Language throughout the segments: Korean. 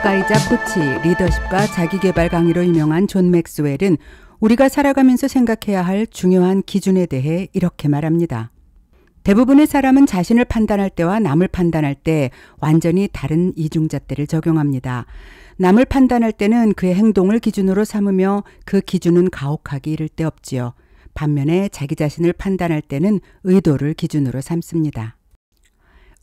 작가이자 코치, 리더십과 자기계발 강의로 유명한 존 맥스웰은 우리가 살아가면서 생각해야 할 중요한 기준에 대해 이렇게 말합니다. 대부분의 사람은 자신을 판단할 때와 남을 판단할 때 완전히 다른 이중잣대를 적용합니다. 남을 판단할 때는 그의 행동을 기준으로 삼으며 그 기준은 가혹하기 이를 데 없지요. 반면에 자기 자신을 판단할 때는 의도를 기준으로 삼습니다.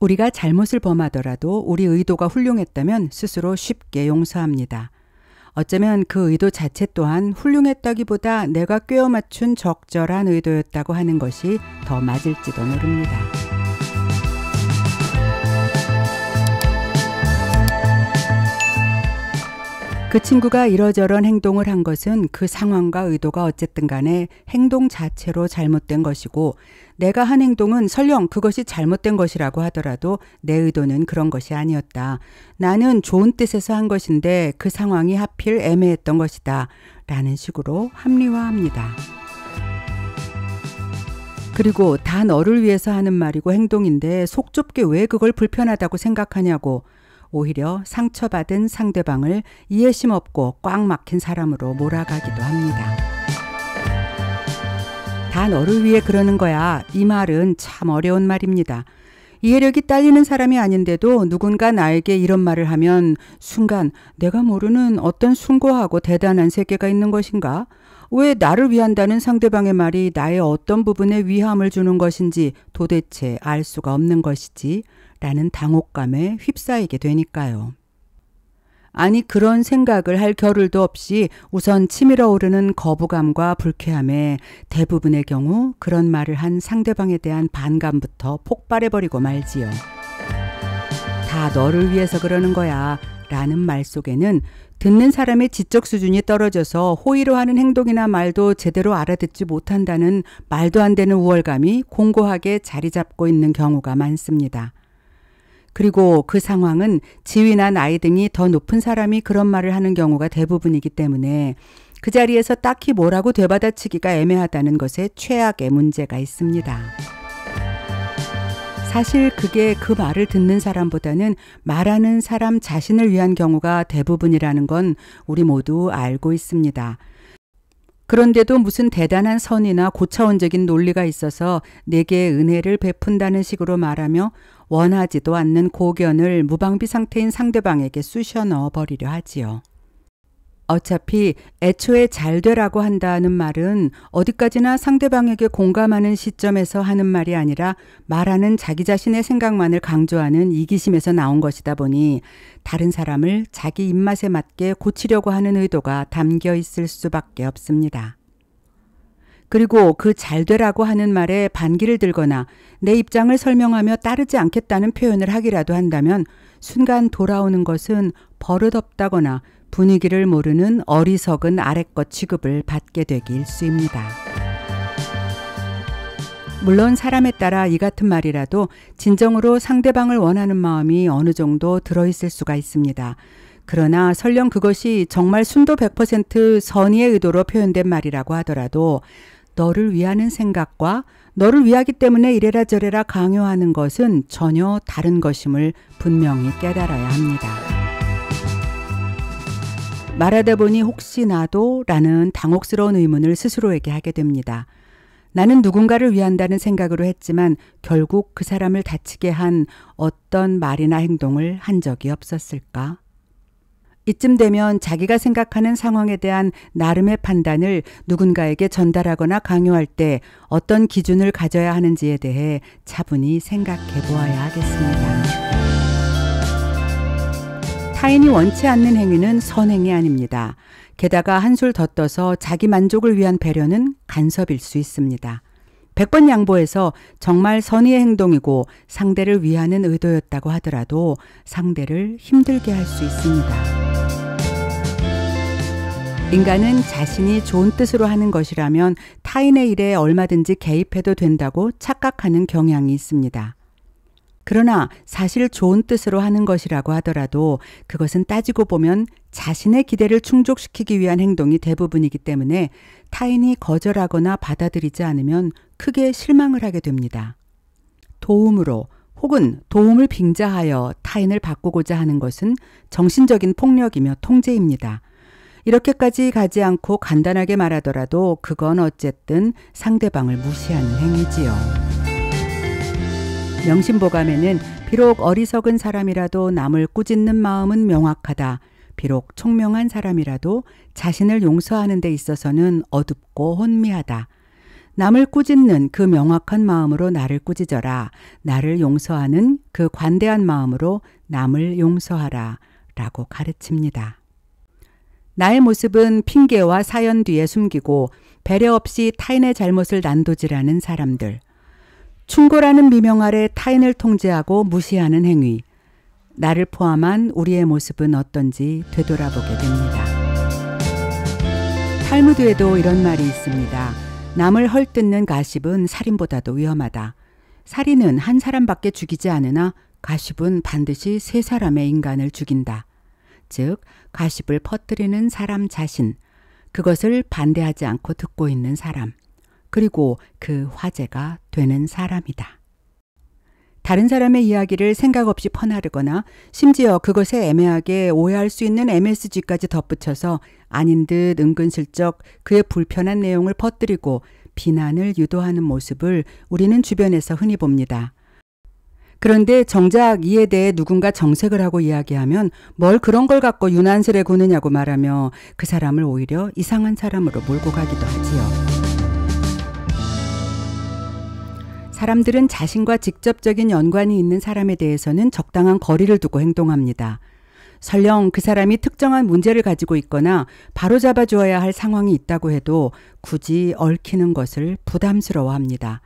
우리가 잘못을 범하더라도 우리 의도가 훌륭했다면 스스로 쉽게 용서합니다. 어쩌면 그 의도 자체 또한 훌륭했다기보다 내가 꿰어 맞춘 적절한 의도였다고 하는 것이 더 맞을지도 모릅니다. 그 친구가 이러저런 행동을 한 것은 그 상황과 의도가 어쨌든 간에 행동 자체로 잘못된 것이고, 내가 한 행동은 설령 그것이 잘못된 것이라고 하더라도 내 의도는 그런 것이 아니었다. 나는 좋은 뜻에서 한 것인데 그 상황이 하필 애매했던 것이다. 라는 식으로 합리화합니다. 그리고 다 너를 위해서 하는 말이고 행동인데 속 좁게 왜 그걸 불편하다고 생각하냐고, 오히려 상처받은 상대방을 이해심 없고 꽉 막힌 사람으로 몰아가기도 합니다. 다 너를 위해 그러는 거야. 이 말은 참 어려운 말입니다. 이해력이 딸리는 사람이 아닌데도 누군가 나에게 이런 말을 하면 순간 내가 모르는 어떤 숭고하고 대단한 세계가 있는 것인가? 왜 나를 위한다는 상대방의 말이 나의 어떤 부분에 위함을 주는 것인지 도대체 알 수가 없는 것이지? 라는 당혹감에 휩싸이게 되니까요. 아니, 그런 생각을 할 겨를도 없이 우선 치밀어 오르는 거부감과 불쾌함에 대부분의 경우 그런 말을 한 상대방에 대한 반감부터 폭발해버리고 말지요. 다 너를 위해서 그러는 거야 라는 말 속에는 듣는 사람의 지적 수준이 떨어져서 호의로 하는 행동이나 말도 제대로 알아듣지 못한다는 말도 안 되는 우월감이 공고하게 자리 잡고 있는 경우가 많습니다. 그리고 그 상황은 지위나 나이 등이 더 높은 사람이 그런 말을 하는 경우가 대부분이기 때문에 그 자리에서 딱히 뭐라고 되받아치기가 애매하다는 것에 최악의 문제가 있습니다. 사실 그게 그 말을 듣는 사람보다는 말하는 사람 자신을 위한 경우가 대부분이라는 건 우리 모두 알고 있습니다. 그런데도 무슨 대단한 선이나 고차원적인 논리가 있어서 내게 은혜를 베푼다는 식으로 말하며 원하지도 않는 고견을 무방비 상태인 상대방에게 쑤셔 넣어버리려 하지요. 어차피 애초에 잘 되라고 한다는 말은 어디까지나 상대방에게 공감하는 시점에서 하는 말이 아니라 말하는 자기 자신의 생각만을 강조하는 이기심에서 나온 것이다 보니 다른 사람을 자기 입맛에 맞게 고치려고 하는 의도가 담겨 있을 수밖에 없습니다. 그리고 그 잘 되라고 하는 말에 반기를 들거나 내 입장을 설명하며 따르지 않겠다는 표현을 하기라도 한다면 순간 돌아오는 것은 버릇없다거나 분위기를 모르는 어리석은 아랫것 취급을 받게 되기 일쑤입니다. 물론 사람에 따라 이 같은 말이라도 진정으로 상대방을 원하는 마음이 어느 정도 들어있을 수가 있습니다. 그러나 설령 그것이 정말 순도 100% 선의의 의도로 표현된 말이라고 하더라도 너를 위하는 생각과 너를 위하기 때문에 이래라 저래라 강요하는 것은 전혀 다른 것임을 분명히 깨달아야 합니다. 말하다 보니 혹시 나도? 라는 당혹스러운 의문을 스스로에게 하게 됩니다. 나는 누군가를 위한다는 생각으로 했지만 결국 그 사람을 다치게 한 어떤 말이나 행동을 한 적이 없었을까? 이쯤 되면 자기가 생각하는 상황에 대한 나름의 판단을 누군가에게 전달하거나 강요할 때 어떤 기준을 가져야 하는지에 대해 차분히 생각해 보아야 하겠습니다. 타인이 원치 않는 행위는 선행이 아닙니다. 게다가 한술 더 떠서 자기 만족을 위한 배려는 간섭일 수 있습니다. 100번 양보해서 정말 선의의 행동이고 상대를 위하는 의도였다고 하더라도 상대를 힘들게 할 수 있습니다. 인간은 자신이 좋은 뜻으로 하는 것이라면 타인의 일에 얼마든지 개입해도 된다고 착각하는 경향이 있습니다. 그러나 사실 좋은 뜻으로 하는 것이라고 하더라도 그것은 따지고 보면 자신의 기대를 충족시키기 위한 행동이 대부분이기 때문에 타인이 거절하거나 받아들이지 않으면 크게 실망을 하게 됩니다. 도움으로 혹은 도움을 빙자하여 타인을 바꾸고자 하는 것은 정신적인 폭력이며 통제입니다. 이렇게까지 가지 않고 간단하게 말하더라도 그건 어쨌든 상대방을 무시하는 행위지요. 명심보감에는 비록 어리석은 사람이라도 남을 꾸짖는 마음은 명확하다. 비록 총명한 사람이라도 자신을 용서하는 데 있어서는 어둡고 혼미하다. 남을 꾸짖는 그 명확한 마음으로 나를 꾸짖어라. 나를 용서하는 그 관대한 마음으로 남을 용서하라. 라고 가르칩니다. 나의 모습은 핑계와 사연 뒤에 숨기고 배려 없이 타인의 잘못을 난도질하는 사람들. 충고라는 미명 아래 타인을 통제하고 무시하는 행위. 나를 포함한 우리의 모습은 어떤지 되돌아보게 됩니다. 탈무드에도 이런 말이 있습니다. 남을 헐뜯는 가십은 살인보다도 위험하다. 살인은 한 사람밖에 죽이지 않으나 가십은 반드시 세 사람의 인간을 죽인다. 즉 가십을 퍼뜨리는 사람 자신, 그것을 반대하지 않고 듣고 있는 사람, 그리고 그 화제가 되는 사람이다. 다른 사람의 이야기를 생각 없이 퍼나르거나 심지어 그것에 애매하게 오해할 수 있는 MSG까지 덧붙여서 아닌 듯 은근슬쩍 그의 불편한 내용을 퍼뜨리고 비난을 유도하는 모습을 우리는 주변에서 흔히 봅니다. 그런데 정작 이에 대해 누군가 정색을 하고 이야기하면 뭘 그런 걸 갖고 유난스레 구느냐고 말하며 그 사람을 오히려 이상한 사람으로 몰고 가기도 하지요. 사람들은 자신과 직접적인 연관이 있는 사람에 대해서는 적당한 거리를 두고 행동합니다. 설령 그 사람이 특정한 문제를 가지고 있거나 바로잡아 주어야 할 상황이 있다고 해도 굳이 얽히는 것을 부담스러워합니다.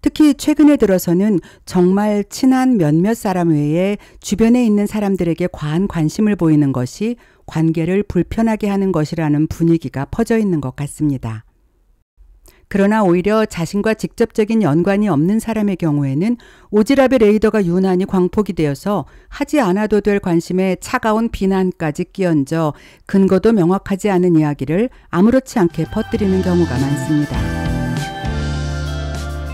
특히 최근에 들어서는 정말 친한 몇몇 사람 외에 주변에 있는 사람들에게 과한 관심을 보이는 것이 관계를 불편하게 하는 것이라는 분위기가 퍼져 있는 것 같습니다. 그러나 오히려 자신과 직접적인 연관이 없는 사람의 경우에는 오지랖의 레이더가 유난히 광폭이 되어서 하지 않아도 될 관심에 차가운 비난까지 끼얹어 근거도 명확하지 않은 이야기를 아무렇지 않게 퍼뜨리는 경우가 많습니다.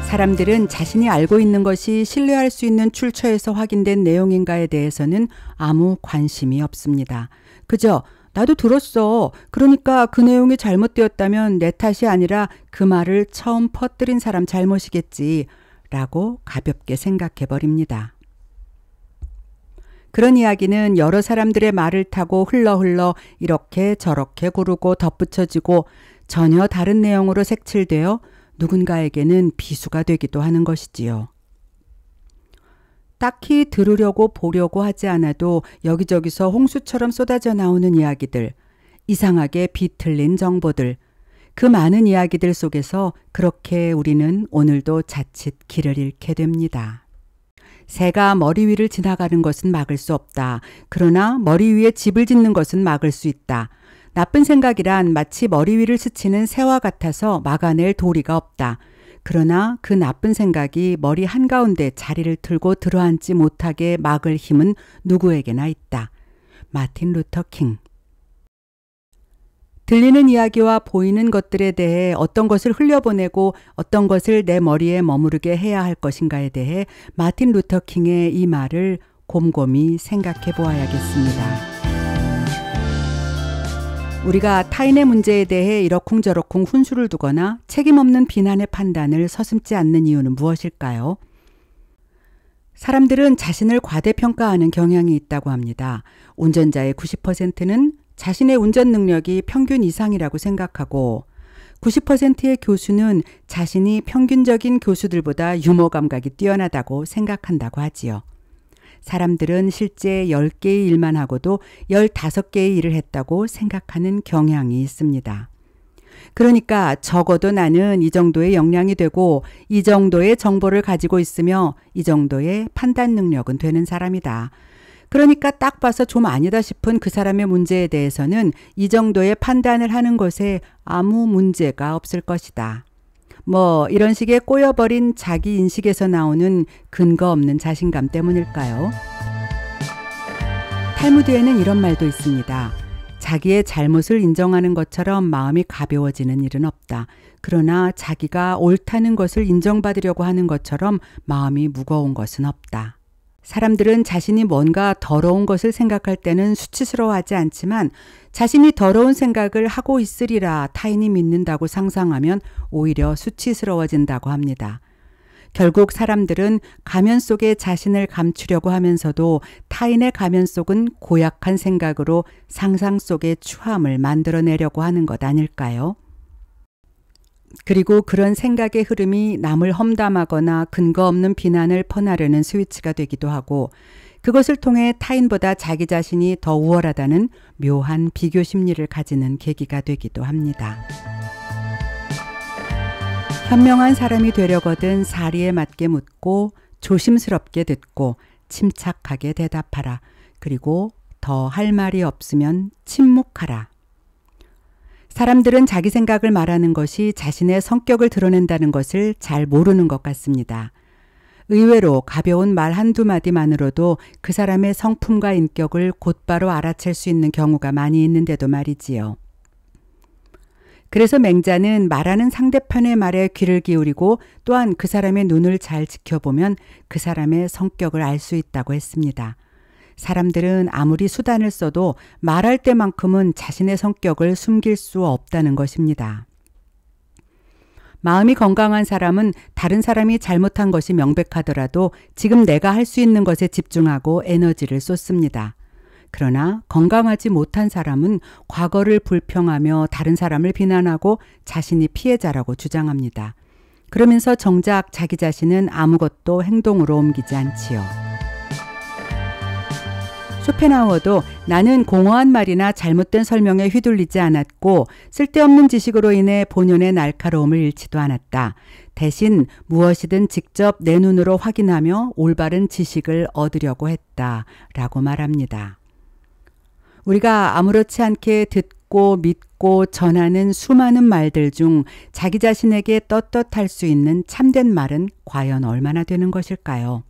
사람들은 자신이 알고 있는 것이 신뢰할 수 있는 출처에서 확인된 내용인가에 대해서는 아무 관심이 없습니다. 그저 나도 들었어. 그러니까 그 내용이 잘못되었다면 내 탓이 아니라 그 말을 처음 퍼뜨린 사람 잘못이겠지 라고 가볍게 생각해 버립니다. 그런 이야기는 여러 사람들의 말을 타고 흘러 이렇게 저렇게 구르고 덧붙여지고 전혀 다른 내용으로 색칠되어 누군가에게는 비수가 되기도 하는 것이지요. 딱히 들으려고 보려고 하지 않아도 여기저기서 홍수처럼 쏟아져 나오는 이야기들, 이상하게 비틀린 정보들, 그 많은 이야기들 속에서 그렇게 우리는 오늘도 자칫 길을 잃게 됩니다. 새가 머리 위를 지나가는 것은 막을 수 없다. 그러나 머리 위에 집을 짓는 것은 막을 수 있다. 나쁜 생각이란 마치 머리 위를 스치는 새와 같아서 막아낼 도리가 없다. 그러나 그 나쁜 생각이 머리 한가운데 자리를 틀고 들어앉지 못하게 막을 힘은 누구에게나 있다. 마틴 루터 킹. 들리는 이야기와 보이는 것들에 대해 어떤 것을 흘려보내고 어떤 것을 내 머리에 머무르게 해야 할 것인가에 대해 마틴 루터 킹의 이 말을 곰곰이 생각해 보아야겠습니다. 우리가 타인의 문제에 대해 이러쿵저러쿵 훈수를 두거나 책임없는 비난의 판단을 서슴지 않는 이유는 무엇일까요? 사람들은 자신을 과대평가하는 경향이 있다고 합니다. 운전자의 90%는 자신의 운전 능력이 평균 이상이라고 생각하고 90%의 교수는 자신이 평균적인 교수들보다 유머 감각이 뛰어나다고 생각한다고 하지요. 사람들은 실제 10개의 일만 하고도 15개의 일을 했다고 생각하는 경향이 있습니다. 그러니까 적어도 나는 이 정도의 역량이 되고 이 정도의 정보를 가지고 있으며 이 정도의 판단 능력은 되는 사람이다. 그러니까 딱 봐서 좀 아니다 싶은 그 사람의 문제에 대해서는 이 정도의 판단을 하는 것에 아무 문제가 없을 것이다. 이런 식의 꼬여버린 자기 인식에서 나오는 근거 없는 자신감 때문일까요? 탈무드에는 이런 말도 있습니다. 자기의 잘못을 인정하는 것처럼 마음이 가벼워지는 일은 없다. 그러나 자기가 옳다는 것을 인정받으려고 하는 것처럼 마음이 무거운 것은 없다. 사람들은 자신이 뭔가 더러운 것을 생각할 때는 수치스러워하지 않지만 자신이 더러운 생각을 하고 있으리라 타인이 믿는다고 상상하면 오히려 수치스러워진다고 합니다. 결국 사람들은 가면 속에 자신을 감추려고 하면서도 타인의 가면 속은 고약한 생각으로 상상 속의 추함을 만들어내려고 하는 것 아닐까요? 그리고 그런 생각의 흐름이 남을 험담하거나 근거 없는 비난을 퍼나르는 스위치가 되기도 하고 그것을 통해 타인보다 자기 자신이 더 우월하다는 묘한 비교 심리를 가지는 계기가 되기도 합니다. 현명한 사람이 되려거든 사리에 맞게 묻고 조심스럽게 듣고 침착하게 대답하라. 그리고 더 할 말이 없으면 침묵하라. 사람들은 자기 생각을 말하는 것이 자신의 성격을 드러낸다는 것을 잘 모르는 것 같습니다. 의외로 가벼운 말 한두 마디만으로도 그 사람의 성품과 인격을 곧바로 알아챌 수 있는 경우가 많이 있는데도 말이지요. 그래서 맹자는 말하는 상대편의 말에 귀를 기울이고 또한 그 사람의 눈을 잘 지켜보면 그 사람의 성격을 알 수 있다고 했습니다. 사람들은 아무리 수단을 써도 말할 때만큼은 자신의 성격을 숨길 수 없다는 것입니다. 마음이 건강한 사람은 다른 사람이 잘못한 것이 명백하더라도 지금 내가 할 수 있는 것에 집중하고 에너지를 쏟습니다. 그러나 건강하지 못한 사람은 과거를 불평하며 다른 사람을 비난하고 자신이 피해자라고 주장합니다. 그러면서 정작 자기 자신은 아무것도 행동으로 옮기지 않지요. 쇼펜하우어도 나는 공허한 말이나 잘못된 설명에 휘둘리지 않았고 쓸데없는 지식으로 인해 본연의 날카로움을 잃지도 않았다. 대신 무엇이든 직접 내 눈으로 확인하며 올바른 지식을 얻으려고 했다. 라고 말합니다. 우리가 아무렇지 않게 듣고 믿고 전하는 수많은 말들 중 자기 자신에게 떳떳할 수 있는 참된 말은 과연 얼마나 되는 것일까요?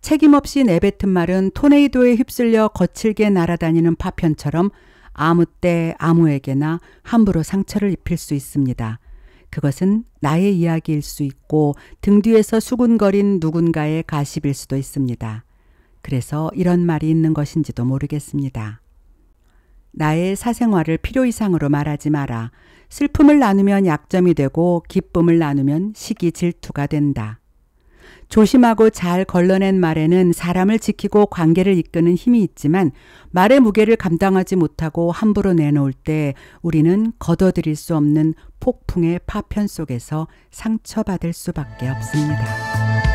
책임 없이 내뱉은 말은 토네이도에 휩쓸려 거칠게 날아다니는 파편처럼 아무 때 아무에게나 함부로 상처를 입힐 수 있습니다. 그것은 나의 이야기일 수 있고 등 뒤에서 수군거린 누군가의 가십일 수도 있습니다. 그래서 이런 말이 있는 것인지도 모르겠습니다. 나의 사생활을 필요 이상으로 말하지 마라. 슬픔을 나누면 약점이 되고 기쁨을 나누면 시기 질투가 된다. 조심하고 잘 걸러낸 말에는 사람을 지키고 관계를 이끄는 힘이 있지만 말의 무게를 감당하지 못하고 함부로 내놓을 때 우리는 거둬들일 수 없는 폭풍의 파편 속에서 상처받을 수밖에 없습니다.